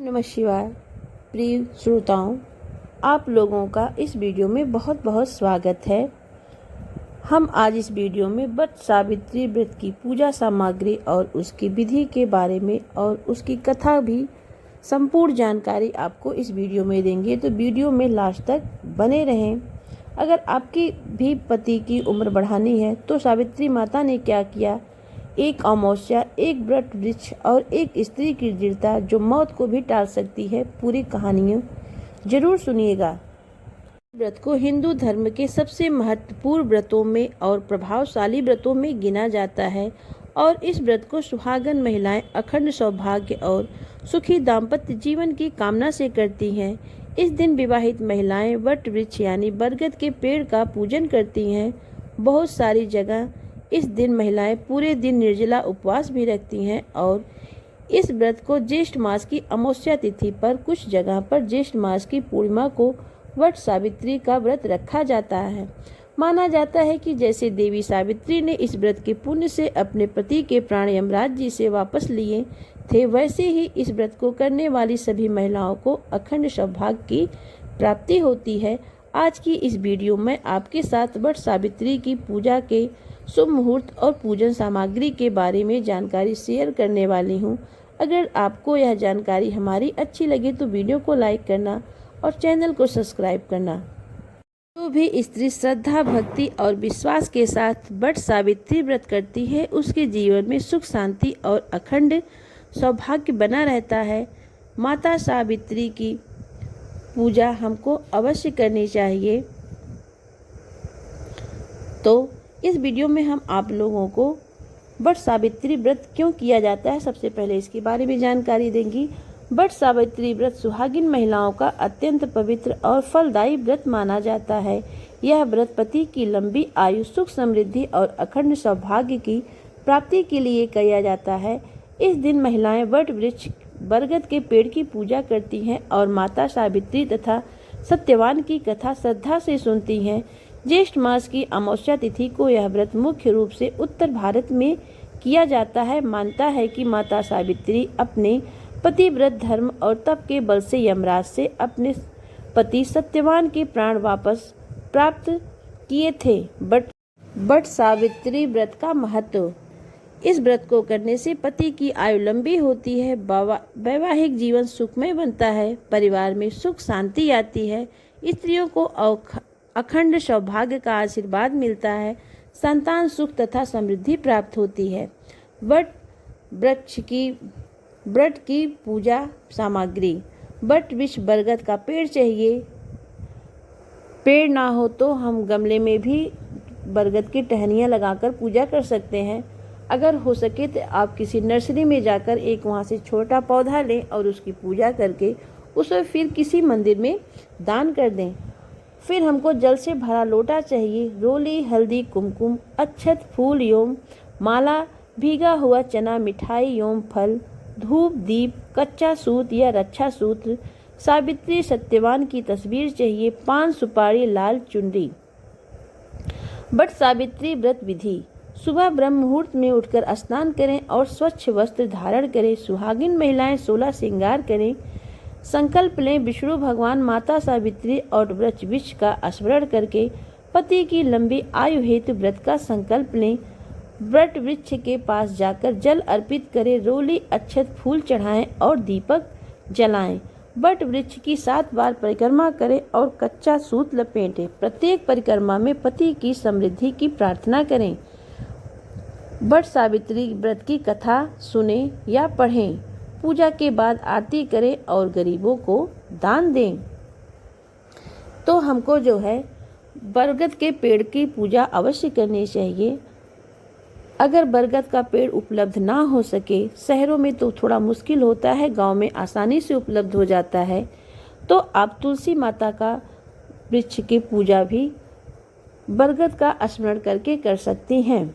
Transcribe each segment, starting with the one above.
नमः शिवाय। प्रिय श्रोताओं, आप लोगों का इस वीडियो में बहुत बहुत स्वागत है। हम आज इस वीडियो में वट सावित्री व्रत की पूजा सामग्री और उसकी विधि के बारे में और उसकी कथा भी संपूर्ण जानकारी आपको इस वीडियो में देंगे, तो वीडियो में लास्ट तक बने रहें। अगर आपकी भी पति की उम्र बढ़ानी है तो सावित्री माता ने क्या किया, एक अमावस्या, एक वट वृक्ष और एक स्त्री की दृढ़ता जो मौत को भी टाल सकती है, पूरी कहानियों जरूर सुनिएगा। व्रत को हिंदू धर्म के सबसे महत्वपूर्ण व्रतों में और प्रभावशाली व्रतों में गिना जाता है और इस व्रत को सुहागन महिलाएं अखंड सौभाग्य और सुखी दाम्पत्य जीवन की कामना से करती हैं। इस दिन विवाहित महिलाएं वट वृक्ष यानी बरगद के पेड़ का पूजन करती हैं। बहुत सारी जगह इस दिन महिलाएं पूरे दिन निर्जला उपवास भी रखती हैं और इस व्रत को ज्येष्ठ मास की अमावस्या तिथि पर, कुछ जगह पर ज्येष्ठ मास की पूर्णिमा को वट सावित्री का व्रत रखा जाता है। माना जाता है कि जैसे देवी सावित्री ने इस व्रत के पुण्य से अपने पति के प्राण यमराज जी से वापस लिए थे, वैसे ही इस व्रत को करने वाली सभी महिलाओं को अखंड सौभाग्य की प्राप्ति होती है। आज की इस वीडियो में आपके साथ वट सावित्री की पूजा के शुभ मुहूर्त और पूजन सामग्री के बारे में जानकारी शेयर करने वाली हूँ। अगर आपको यह जानकारी हमारी अच्छी लगे तो वीडियो को लाइक करना और चैनल को सब्सक्राइब करना। जो भी स्त्री श्रद्धा, भक्ति और विश्वास के साथ वट सावित्री व्रत करती है, उसके जीवन में सुख, शांति और अखंड सौभाग्य बना रहता है। माता सावित्री की पूजा हमको अवश्य करनी चाहिए। तो इस वीडियो में हम आप लोगों को वट सावित्री व्रत क्यों किया जाता है, सबसे पहले इसके बारे में जानकारी देंगी। वट सावित्री व्रत सुहागिन महिलाओं का अत्यंत पवित्र और फलदायी व्रत माना जाता है। यह व्रत पति की लंबी आयु, सुख, समृद्धि और अखंड सौभाग्य की प्राप्ति के लिए किया जाता है। इस दिन महिलाएं वट वृक्ष, बरगद के पेड़ की पूजा करती हैं और माता सावित्री तथा सत्यवान की कथा श्रद्धा से सुनती हैं। ज्येष्ठ मास की अमावस्या तिथि को यह व्रत मुख्य रूप से उत्तर भारत में किया जाता है। मानता है कि माता सावित्री अपने पतिव्रत धर्म और तप के बल से यमराज से अपने पति सत्यवान के प्राण वापस प्राप्त किए थे। वट सावित्री व्रत का महत्व। इस व्रत को करने से पति की आयु लंबी होती है, वैवाहिक जीवन सुखमय बनता है, परिवार में सुख शांति आती है, स्त्रियों को अखंड सौभाग्य का आशीर्वाद मिलता है, संतान सुख तथा समृद्धि प्राप्त होती है। वट की पूजा सामग्री। वट वृक्ष, बरगद का पेड़ चाहिए। पेड़ ना हो तो हम गमले में भी बरगद की टहनियाँ लगाकर पूजा कर सकते हैं। अगर हो सके तो आप किसी नर्सरी में जाकर एक वहाँ से छोटा पौधा लें और उसकी पूजा करके उसे फिर किसी मंदिर में दान कर दें। फिर हमको जल से भरा लोटा चाहिए, रोली, हल्दी, कुमकुम, अक्षत, फूल एवं माला, भीगा हुआ चना, मिठाई एवं फल, धूप, दीप, कच्चा सूत या रक्षा सूत्र, सावित्री सत्यवान की तस्वीर चाहिए, पान, सुपारी, लाल चुनरी। वट सावित्री व्रत विधि। सुबह ब्रह्म मुहूर्त में उठकर स्नान करें और स्वच्छ वस्त्र धारण करें। सुहागिन महिलाएं 16 श्रृंगार करें। संकल्प लें, विष्णु भगवान, माता सावित्री और वट वृक्ष का स्मरण करके पति की लंबी आयु हेतु व्रत का संकल्प लें। वट वृक्ष के पास जाकर जल अर्पित करें, रोली, अक्षत, फूल चढ़ाएं और दीपक जलाएं। वट वृक्ष की 7 बार परिक्रमा करें और कच्चा सूत लपेटें। प्रत्येक परिक्रमा में पति की समृद्धि की प्रार्थना करें। वट सावित्री व्रत की कथा सुनें या पढ़ें। पूजा के बाद आरती करें और गरीबों को दान दें। तो हमको जो है बरगद के पेड़ की पूजा अवश्य करनी चाहिए। अगर बरगद का पेड़ उपलब्ध ना हो सके, शहरों में तो थोड़ा मुश्किल होता है, गांव में आसानी से उपलब्ध हो जाता है, तो आप तुलसी माता का वृक्ष की पूजा भी बरगद का स्मरण करके कर सकती हैं।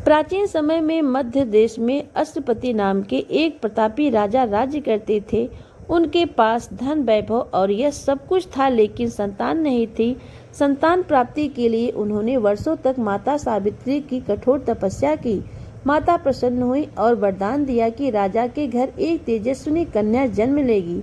प्राचीन समय में मध्य देश में अश्वपति नाम के एक प्रतापी राजा राज्य करते थे। उनके पास धन, वैभव और यह सब कुछ था, लेकिन संतान नहीं थी। संतान प्राप्ति के लिए उन्होंने वर्षों तक माता सावित्री की कठोर तपस्या की। माता प्रसन्न हुई और वरदान दिया कि राजा के घर एक तेजस्विनी कन्या जन्म लेगी।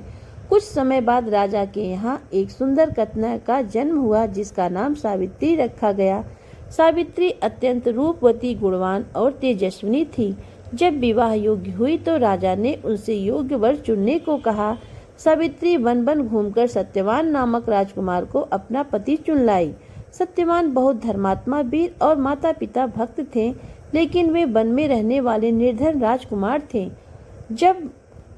कुछ समय बाद राजा के यहाँ एक सुंदर कन्या का जन्म हुआ जिसका नाम सावित्री रखा गया। सावित्री अत्यंत रूपवती, गुणवान और तेजस्विनी थी। जब विवाह योग्य हुई तो राजा ने उनसे योग्य वर चुनने को कहा। सावित्री वन वन घूमकर सत्यवान नामक राजकुमार को अपना पति चुन लाई। सत्यवान बहुत धर्मात्मा, वीर और माता पिता भक्त थे, लेकिन वे वन में रहने वाले निर्धन राजकुमार थे। जब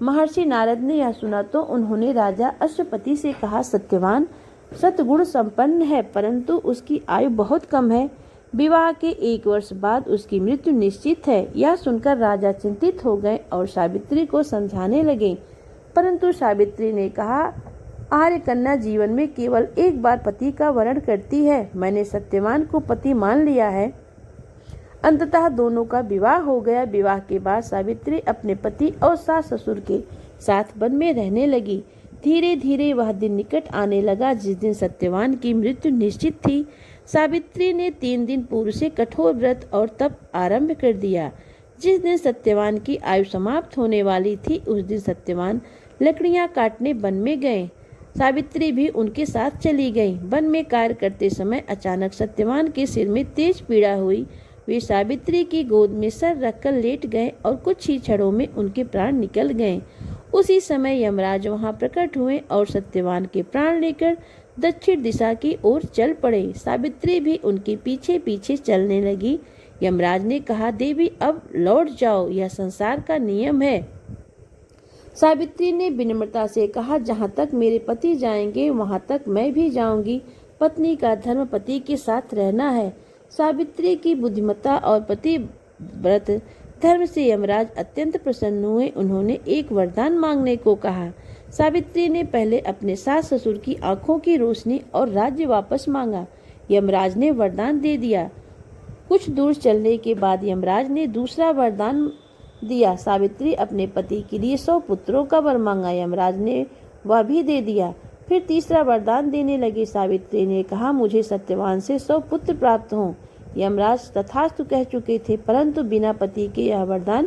महर्षि नारद ने यह सुना तो उन्होंने राजा अश्वपति से कहा, सत्यवान सतगुण संपन्न है, परंतु उसकी आयु बहुत कम है। विवाह के 1 वर्ष बाद उसकी मृत्यु निश्चित है। यह सुनकर राजा चिंतित हो गए और सावित्री को समझाने लगे, परंतु सावित्री ने कहा, आर्य कन्या जीवन में केवल एक बार पति का वरण करती है। मैंने सत्यवान को पति मान लिया है। अंततः दोनों का विवाह हो गया। विवाह के बाद सावित्री अपने पति और सास ससुर के साथ वन में रहने लगी। धीरे धीरे वह दिन निकट आने लगा जिस दिन सत्यवान की मृत्यु निश्चित थी। सावित्री ने 3 दिन पूर्व से कठोर व्रत और तप आरंभ कर दिया। जिस दिन सत्यवान की आयु समाप्त होने वाली थी उस दिन सत्यवान लकड़ियां काटने वन में गए। सावित्री भी उनके साथ चली गई। वन में कार्य करते समय अचानक सत्यवान के सिर में तेज पीड़ा हुई। वे सावित्री की गोद में सर रखकर लेट गए और कुछ ही क्षणों में उनके प्राण निकल गए। उसी समय यमराज वहां प्रकट हुए और सत्यवान के प्राण लेकर दक्षिण दिशा की ओर चल पड़े। सावित्री भी उनके पीछे पीछे चलने लगी। यमराज ने कहा, देवी अब लौट जाओ, यह संसार का नियम है। सावित्री ने विनम्रता से कहा, जहाँ तक मेरे पति जाएंगे वहाँ तक मैं भी जाऊंगी। पत्नी का धर्म पति के साथ रहना है। सावित्री की बुद्धिमत्ता और पतिव्रत धर्म से यमराज अत्यंत प्रसन्न हुए। उन्होंने एक वरदान मांगने को कहा। सावित्री ने पहले अपने सास ससुर की आंखों की रोशनी और राज्य वापस मांगा। यमराज ने वरदान दे दिया। कुछ दूर चलने के बाद यमराज ने दूसरा वरदान दिया। सावित्री अपने पति के लिए 100 पुत्रों का वर मांगा। यमराज ने वह भी दे दिया। फिर तीसरा वरदान देने लगे। सावित्री ने कहा, मुझे सत्यवान से 100 पुत्र प्राप्त हों। यमराज तथास्तु कह चुके थे, परंतु बिना पति के यह वरदान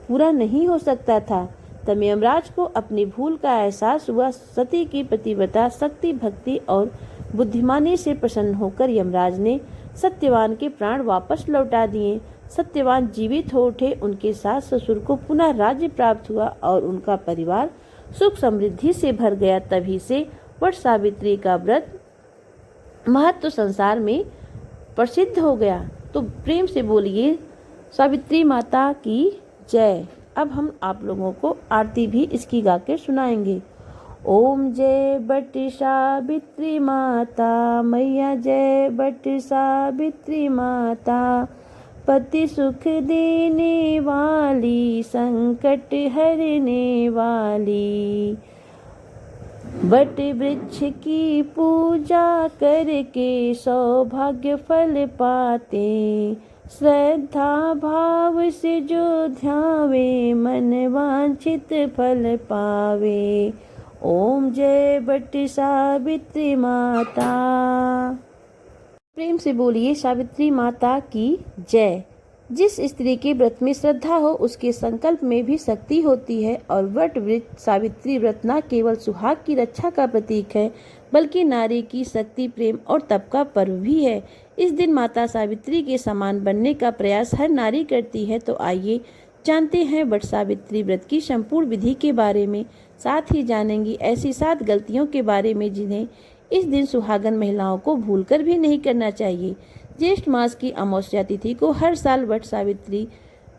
पूरा नहीं हो सकता था। तब यमराज को अपनी भूल का एहसास हुआ। सती की पतिव्रता, शक्ति, भक्ति और बुद्धिमानी से प्रसन्न होकर यमराज ने सत्यवान के प्राण वापस लौटा दिए। सत्यवान जीवित हो उठे। उनके सास ससुर को पुनः राज्य प्राप्त हुआ और उनका परिवार सुख समृद्धि से भर गया। तभी से वट सावित्री का व्रत महत्व संसार में प्रसिद्ध हो गया। तो प्रेम से बोलिए सावित्री माता की जय। अब हम आप लोगों को आरती भी इसकी गाकर सुनाएंगे। ओम जय बट सावित्री माता मैया, जय बट सावित्री माता, पति सुख देने वाली, संकट हरने वाली। बट वृक्ष की पूजा करके सौभाग्य फल पाते, श्रद्धा भाव से जो ध्यावे मन वांछित फल पावे। ओम जय बट सावित्री माता। प्रेम से बोलिए सावित्री माता की जय। जिस स्त्री के व्रत में श्रद्धा हो उसके संकल्प में भी शक्ति होती है। और वट वृक्ष सावित्री व्रत न केवल सुहाग की रक्षा का प्रतीक है बल्कि नारी की शक्ति, प्रेम और तप का पर्व भी है। इस दिन माता सावित्री के समान बनने का प्रयास हर नारी करती है। तो आइए जानते हैं वट सावित्री व्रत की संपूर्ण विधि के बारे में। साथ ही जानेंगे ऐसी 7 गलतियों के बारे में जिन्हें इस दिन सुहागन महिलाओं को भूलकर भी नहीं करना चाहिए। ज्येष्ठ मास की अमावस्या तिथि को हर साल वट सावित्री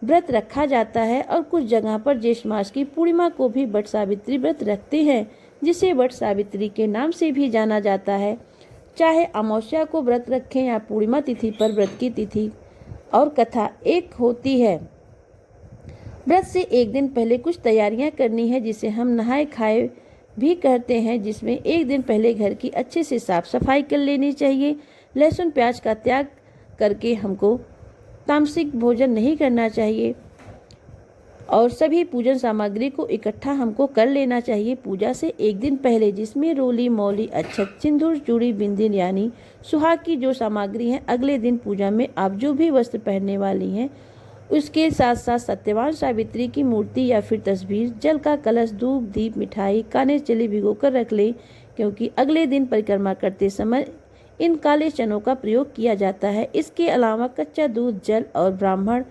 व्रत रखा जाता है और कुछ जगह पर ज्येष्ठ मास की पूर्णिमा को भी वट सावित्री व्रत रखते हैं, जिसे वट सावित्री के नाम से भी जाना जाता है। चाहे अमावस्या को व्रत रखें या पूर्णिमा तिथि पर, व्रत की तिथि और कथा एक होती है। व्रत से एक दिन पहले कुछ तैयारियां करनी है जिसे हम नहाए खाए भी कहते हैं, जिसमें एक दिन पहले घर की अच्छे से साफ सफाई कर लेनी चाहिए। लहसुन प्याज का त्याग करके हमको तामसिक भोजन नहीं करना चाहिए और सभी पूजन सामग्री को इकट्ठा हमको कर लेना चाहिए पूजा से एक दिन पहले, जिसमें रोली, मौली, अक्षत, सिंदूर, चूड़ी, बिंदी यानी सुहाग की जो सामग्री है। अगले दिन पूजा में आप जो भी वस्त्र पहनने वाली हैं उसके साथ साथ सत्यवान सावित्री की मूर्ति या फिर तस्वीर, जल का कलश, धूप, दीप, मिठाई, काने चने भिगोकर रख लें, क्योंकि अगले दिन परिक्रमा करते समय इन काले चनों का प्रयोग किया जाता है। इसके अलावा कच्चा दूध, जल और ब्राह्मण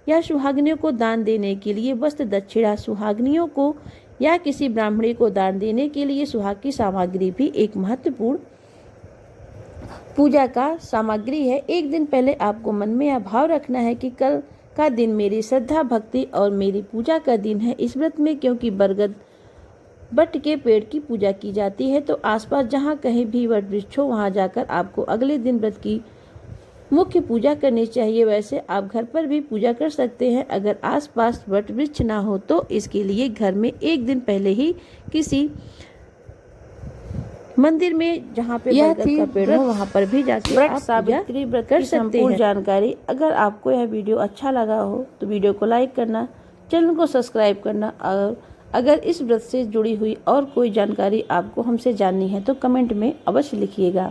या सुहागिनियों को दान देने के लिए वस्त्र दक्षिणा, सुहागिनियों को या किसी ब्राह्मणी को दान देने के लिए सुहाग की सामग्री भी एक महत्वपूर्ण पूजा का सामग्री है। एक दिन पहले आपको मन में यह भाव रखना है कि कल का दिन मेरी श्रद्धा, भक्ति और मेरी पूजा का दिन है। इस व्रत में क्योंकि बरगद वट के पेड़ की पूजा की जाती है, तो आसपास जहाँ कहीं भी वट वृक्ष हो वहाँ जाकर आपको अगले दिन व्रत की मुख्य पूजा करनी चाहिए। वैसे आप घर पर भी पूजा कर सकते हैं। अगर आसपास वट वृक्ष ना हो तो इसके लिए घर में एक दिन पहले ही किसी मंदिर में जहाँ पे बरगद का पेड़ हो वहाँ पर भी जाके आप सावित्री व्रत कर सकते हैं। जानकारी, अगर आपको यह वीडियो अच्छा लगा हो तो वीडियो को लाइक करना, चैनल को सब्सक्राइब करना, और अगर इस व्रत से जुड़ी हुई और कोई जानकारी आपको हमसे जाननी है तो कमेंट में अवश्य लिखिएगा।